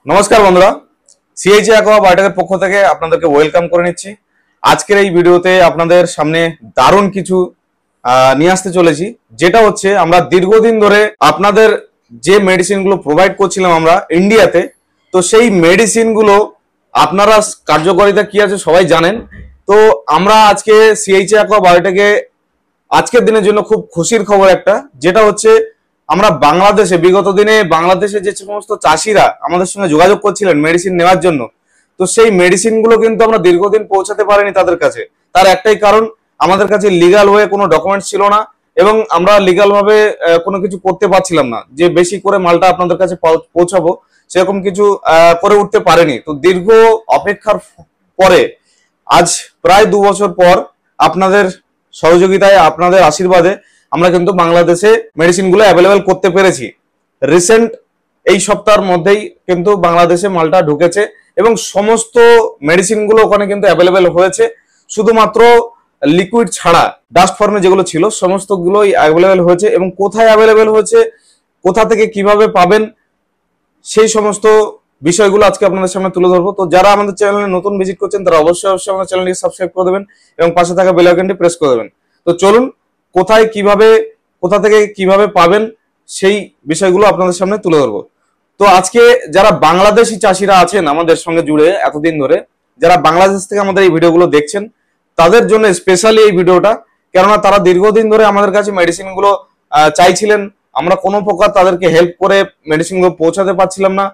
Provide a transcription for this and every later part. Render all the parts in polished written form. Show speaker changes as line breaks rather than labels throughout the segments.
নমস্কার বন্ধুরা, CHA aqua বায়োটেকের পক্ষ থেকে আপনাদেরকে ওয়েলকাম করে নিচ্ছি। আজকের এই ভিডিওতে আপনাদের সামনে দারুণ কিছু নিয়ে আসতে চলেছি, যেটা হচ্ছে আমরা দীর্ঘদিন ধরে আপনাদের যে মেডিসিনগুলো প্রোভাইড করছিলাম আমরা ইন্ডিয়াতে, তো সেই মেডিসিনগুলো আপনারা কার্যকারিতা কি আছে সবাই জানেন। তো আমরা আজকে সিএইচএ অ্যাকোয়া বায়োটেকে আজকের দিনের জন্য খুব খুশির খবর একটা, যেটা হচ্ছে আমরা বাংলাদেশে বিগত দিনে বাংলাদেশে যে সমস্ত চাষিরা আমাদের সঙ্গে যোগাযোগ করছিলেন মেডিসিন নেওয়ার জন্য, তো সেই মেডিসিন গুলো কিন্তু আমরা দীর্ঘদিন পৌঁছাতে পারিনি তাদের কাছে। তার একটাই কারণ, আমাদের কাছে লিগাল ওয়ে কোনো ডকুমেন্টস ছিল না এবং আমরা লিগাল ভাবে কোনো কিছু করতে পারছিলাম না, যে বেশি করে মালটা আপনাদের কাছে পৌঁছাবো সেরকম কিছু করে উঠতে পারেনি। তো দীর্ঘ অপেক্ষার পরে আজ প্রায় 2 বছর পর আপনাদের সহযোগিতায়, আপনাদের আশীর্বাদে আমরা কিন্তু বাংলাদেশে মেডিসিন গুলো অ্যাভেলেবেল করতে পেরেছি। রিসেন্ট এই সপ্তাহের মধ্যেই কিন্তু বাংলাদেশে মালটা ঢুকেছে এবং সমস্ত মেডিসিন গুলো ওখানে কিন্তু অ্যাভেলেবেল হয়েছে। শুধুমাত্র লিকুইড ছাড়া ডাস্ট ফর্মে যেগুলো ছিল সমস্ত গুলোই অ্যাভেলেবেল হয়েছে। এবং কোথায় অ্যাভেলেবেল হয়েছে, কোথা থেকে কিভাবে পাবেন, সেই সমস্ত বিষয়গুলো আজকে আপনাদের সামনে তুলে ধরবো। তো যারা আমাদের চ্যানেলে নতুন ভিজিট করছেন তারা অবশ্যই আমাদের চ্যানেলটি সাবস্ক্রাইব করে দেবেন এবং পাশে থাকা বেল আইকনটি প্রেস করে দেবেন। তো চলুন, কোথায় কিভাবে, কোথা থেকে কিভাবে পাবেন সেই বিষয়গুলো আপনাদের সামনে তুলে ধরবো। তো আজকে যারা বাংলাদেশি চাষিরা আছেন আমাদের সঙ্গে জুড়ে এতদিন ধরে, যারা বাংলাদেশ থেকে আমাদের এই ভিডিওগুলো দেখছেন, তাদের জন্য স্পেশালি এই ভিডিওটা। কেননা তারা দীর্ঘদিন ধরে আমাদের কাছে মেডিসিন গুলো চাইছিলেন, আমরা কোনো প্রকার তাদেরকে হেল্প করে মেডিসিন গুলো পৌঁছাতে পারছিলাম না।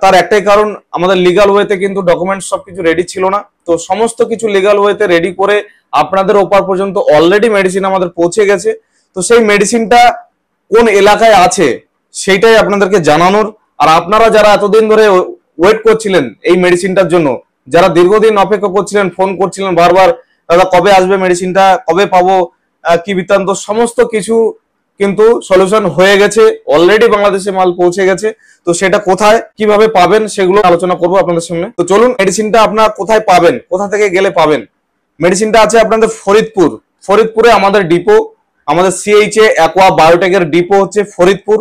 তার একটাই কারণ, আমাদের লিগাল ওয়েতে কিন্তু ডকুমেন্টস সবকিছু রেডি ছিল না। তো সমস্ত কিছু লিগাল ওয়েতে রেডি করে আপনাদের ওপার পর্যন্ত অলরেডি মেডিসিন আমাদের পৌঁছে গেছে। তো সেই মেডিসিনটা কোন এলাকায় আছে সেইটাই আপনাদেরকে জানানোর। আর আপনারা যারা এতদিন ধরে ওয়েট করছিলেন এই মেডিসিনটার জন্য, যারা দীর্ঘদিন অপেক্ষা করছিলেন, ফোন করছিলেন বারবার, দাদা কবে আসবে মেডিসিনটা, কবে পাবো, কি বৃত্তান্ত, সমস্ত কিছু কিন্তু সলিউশন হয়ে গেছে। অলরেডি বাংলাদেশে মাল পৌঁছে গেছে। তো সেটা কোথায় কিভাবে পাবেন সেগুলো আলোচনা করবো আপনাদের সামনে। তো চলুন, মেডিসিনটা আপনারা কোথায় পাবেন, কোথা থেকে গেলে পাবেন। মেডিসিনটা আছে আপনাদের ফরিদপুরে আমাদের ডিপো, আমাদের সিএইচএ অ্যাকোয়া বায়োটেকের ডিপো হচ্ছে ফরিদপুর।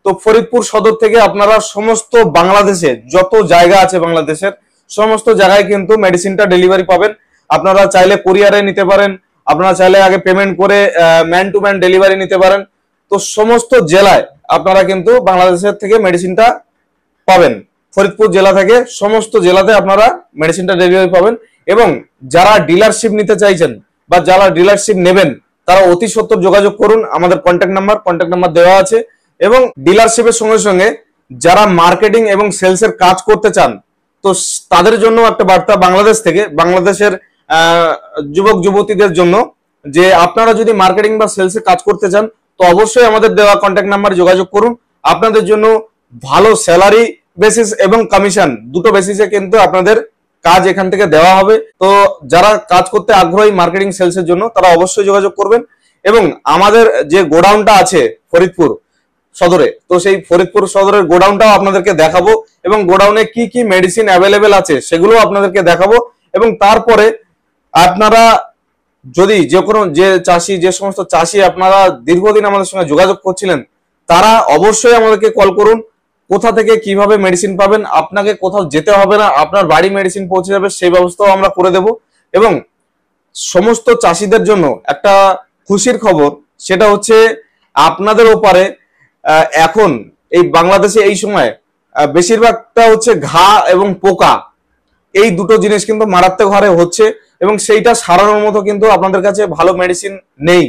তো ফরিদপুর সদর থেকে আপনারা সমস্ত বাংলাদেশে যত জায়গা আছে বাংলাদেশের সমস্ত জায়গায় কিন্তু মেডিসিনটা ডেলিভারি পাবেন। আপনারা চাইলে কুরিয়ারে নিতে পারেন, আপনারা চাইলে আগে পেমেন্ট করে ম্যান টু ম্যান ডেলিভারি নিতে পারেন। তো সমস্ত জেলায় আপনারা কিন্তু বাংলাদেশের থেকে মেডিসিনটা পাবেন। ফরিদপুর জেলা থেকে সমস্ত জেলাতে আপনারা মেডিসিনটা ডেলিভারি পাবেন। এবং যারা ডিলারশিপ নিতে চাইছেন বা যারা ডিলারশিপ নেবেন, তারা অতি সত্বর যোগাযোগ করুন। আমাদের কন্ট্যাক্ট নাম্বার দেওয়া আছে। এবং ডিলারশিপের সঙ্গে সঙ্গে যারা মার্কেটিং এবং সেলস এর কাজ করতে চান, তো তাদের জন্য একটা বার্তা বাংলাদেশ থেকে, বাংলাদেশের যুবক যুবতীদের জন্য, যে আপনারা যদি মার্কেটিং বা সেলস এর কাজ করতে চান তো অবশ্যই আমাদের দেওয়া কন্ট্যাক্ট নাম্বারে যোগাযোগ করুন। আপনাদের জন্য ভালো স্যালারি বেসিস এবং কমিশন দুটো বেসিসে কিন্তু আপনাদের কাজ এখান থেকে দেওয়া হবে। তো যারা কাজ করতে আগ্রহী মার্কেটিং সেলস এর জন্য, তারা অবশ্যই যোগাযোগ করবেন। এবং আমাদের যে গোডাউনটা আছে ফরিদপুর সদরে, তো সেই ফরিদপুর সদরের গোডাউনটাও আপনাদেরকে দেখাবো এবং গোডাউনে কি কি মেডিসিন অ্যাভেলেবেল আছে সেগুলো আপনাদেরকে দেখাবো। এবং তারপরে আপনারা যদি যে সমস্ত চাষি আপনারা দীর্ঘদিন আমাদের সঙ্গে যোগাযোগ করছিলেন, তারা অবশ্যই আমাদেরকে কল করুন। কোথা থেকে কিভাবে মেডিসিন পাবেন, আপনাকে কোথাও যেতে হবে না, আপনার বাড়ি মেডিসিন পৌঁছে যাবে, সেই ব্যবস্থাও আমরা করে দেব। এবং সমস্ত চাষিদের জন্য একটা খুশির খবর, সেটা হচ্ছে আপনাদের ওপারে এখন এই বাংলাদেশে এই সময় বেশিরভাগটা হচ্ছে ঘা এবং পোকা, এই দুটো জিনিস কিন্তু মারাত্মক হারে হচ্ছে। এবং সেইটা সারানোর মতো কিন্তু আপনাদের কাছে ভালো মেডিসিন নেই,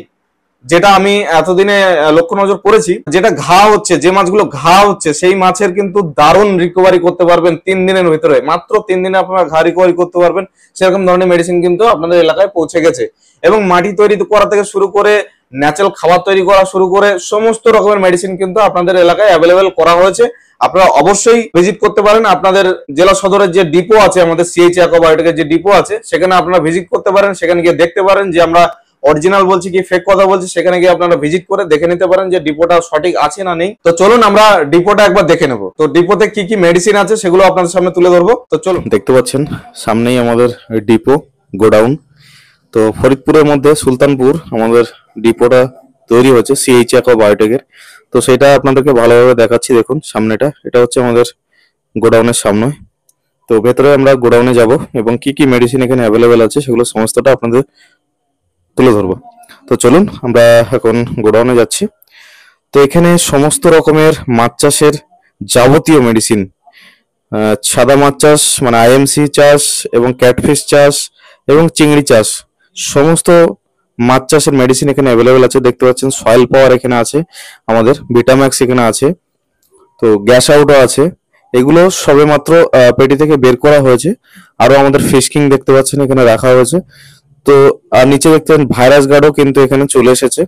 যেটা আমি এতদিনে লক্ষ্য নজর করেছি। যেটা ঘা হচ্ছে, যে মাছগুলো ঘা হচ্ছে, সেই মাছের কিন্তু দারুণ রিকভারি করতে পারবেন 3 দিনের ভিতরে। মাত্র 3 দিনে আপনারা ঘা রিকভারি করতে পারবেন, সেরকম ধরনের মেডিসিন কিন্তু আপনাদের এলাকায় পৌঁছে গেছে। এবং মাটি তৈরি করা থেকে শুরু করে ন্যাচারাল খাবার তৈরি করা শুরু করে সমস্ত রকমের মেডিসিন কিন্তু আপনাদের এলাকায় অ্যাভেলেবেল করা হয়েছে। আপনারা অবশ্যই ভিজিট করতে পারেন। আপনাদের জেলা সদরের যে ডিপো আছে, আমাদের সিএইচএ অ্যাকোয়া বায়োটেকের যে ডিপো আছে, সেখানে আপনারা ভিজিট করতে পারেন। সেখানে গিয়ে দেখতে পারেন যে আমরা অরিজিনাল বলছি কি ফেক কথা বলছি, সেখানে গিয়ে আপনারা ভিজিট করে দেখে নিতে পারেন যে ডিপোটা সঠিক আছে না নেই। তো চলুন আমরা ডিপোটা একবার দেখে নেব। তো ডিপোতে কি কি মেডিসিন আছে সেগুলো আপনাদের সামনে তুলে ধরবো। তো চলুন, দেখতে পাচ্ছেন সামনেই আমাদের ডিপো গোডাউন। তো ফরিদপুরের মধ্যে সুলতানপুর আমাদের ডিপোটা তৈরি হচ্ছে সিএইচএ অ্যাকোয়া বায়োটেকের। তো সেটা আপনাদেরকে ভালোভাবে দেখাচ্ছি। দেখুন সামনেটা, এটা হচ্ছে আমাদের
গোডাউনের সামনে। তো ভেতরে আমরা গোডাউনে যাব এবং কি কি মেডিসিন এখানে অ্যাভেলেবেল আছে সেগুলো সমস্তটা আপনাদের তুলে ধরবো। তো চলুন আমরা এখন গোডাউনে যাচ্ছি। তো এখানে সমস্ত রকমের মাছ চাষের যাবতীয় মেডিসিন, সাদা মাছ চাষ মানে আইএমসি চাষ এবং ক্যাটফিশ চাষ এবং চিংড়ি চাষ, সমস্ত মাছ চাষের মেডিসিন এখানে অ্যাভেলেবেল আছে। দেখতে পাচ্ছেন সয়েল পাওয়ার এখানে আছে, আমাদের ভিটাম্যাক্স এখানে আছে, তো গ্যাস আউটও আছে। এগুলো সবে মাত্র পেটি থেকে বের করা হয়েছে। আরো আমাদের ফিশ কিং দেখতে পাচ্ছেন এখানে রাখা হয়েছে। তো আর নিচে দেখতে পাচ্ছেন ভাইরাস গার্ডও কিন্তু এখানে চলে এসেছে।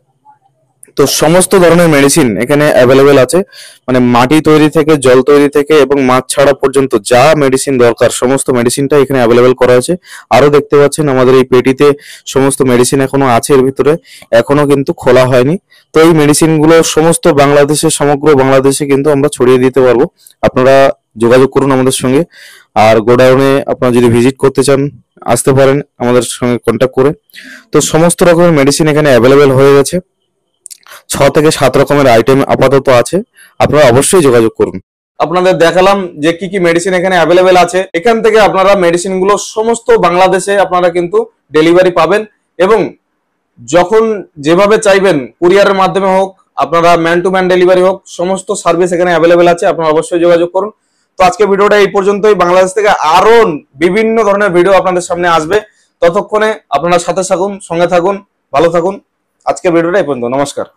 তো সমস্ত ধরনের মেডিসিন এখানে অ্যাভেলেবেল আছে, মানে মাটি তৈরি থেকে জল তৈরি থেকে এবং মাছ ছাড়া পর্যন্ত যা মেডিসিন দরকার সমস্ত মেডিসিনটা এখানে অ্যাভেলেবেল করা হয়েছে। আরো দেখতে পাচ্ছেন আমাদের এই পেটিতে সমস্ত মেডিসিন এখনো আছে এর ভিতরে, এখনো কিন্তু খোলা হয়নি। তো এই মেডিসিন গুলো সমস্ত বাংলাদেশে, সমগ্র বাংলাদেশে কিন্তু আমরা ছড়িয়ে দিতে পারবো। আপনারা যোগাযোগ করুন আমাদের সঙ্গে। আর গোডাউনে আপনারা যদি ভিজিট করতে চান আসতে পারেন আমাদের সঙ্গে কন্ট্যাক্ট করে। তো সমস্ত রকমের মেডিসিন এখানে অ্যাভেলেবেল হয়ে গেছে, 6 থেকে 7 রকমের আইটেম আপাতত আছে, আপনারা অবশ্যই যোগাযোগ করুন।
আপনাদের দেখালাম যে কি কি মেডিসিন এখানে অ্যাভেলেবেল আছে। এখান থেকে আপনারা মেডিসিন গুলো সমস্ত বাংলাদেশে আপনারা কিন্তু ডেলিভারি পাবেন, এবং যখন যেভাবে চাইবেন কুরিয়ারের মাধ্যমে হোক, আপনারা ম্যান টু ম্যান ডেলিভারি হোক, সমস্ত সার্ভিস এখানে অ্যাভেলেবেল আছে। আপনারা অবশ্যই যোগাযোগ করুন। তো আজকে ভিডিওটা এই পর্যন্তই। বাংলাদেশ থেকে আরো বিভিন্ন ধরনের ভিডিও আপনাদের সামনে আসবে। ততক্ষণে আপনারা সাথে থাকুন, সঙ্গে থাকুন, ভালো থাকুন। আজকে ভিডিওটা এই পর্যন্ত। নমস্কার।